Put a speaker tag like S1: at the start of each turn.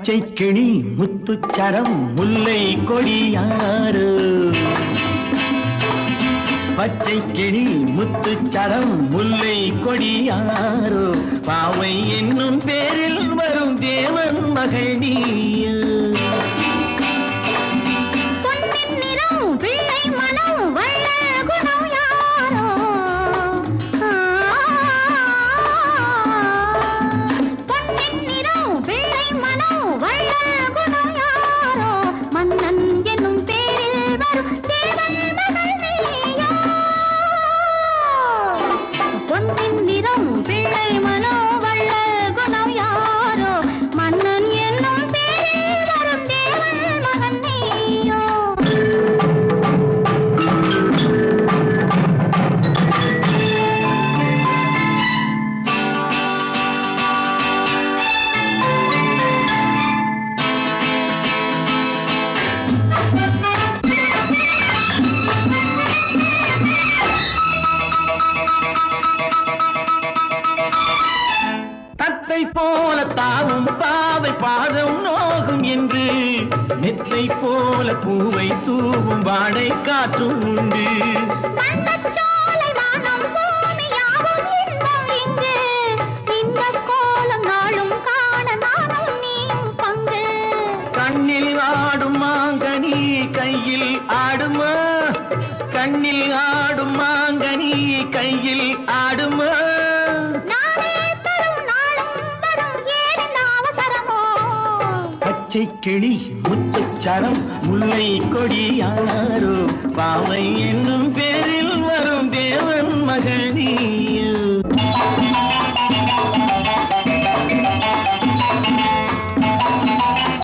S1: பச்சை கிளி முத்துச்சரம் முல்லை கொடியாறு பச்சை கிளி முத்துச்சரம் முல்லை கொடியாறு பாவை என்னும் பேரில் வரும் தேவன் மகள் நீயோ போல தாவும் பாவை பாதம் நோகும் என்று நெத்தை போல பூவை தூவும் வாடை காற்றும் உண்டு கண்ணில் ஆடும் மாங்கனி கையில் ஆடுமா கண்ணில் ஆடும் மாங்கனி கையில் ஆடுமா பச்சை கிளி முத்துச்சரம் முல்லை கொடியாரோ பாவை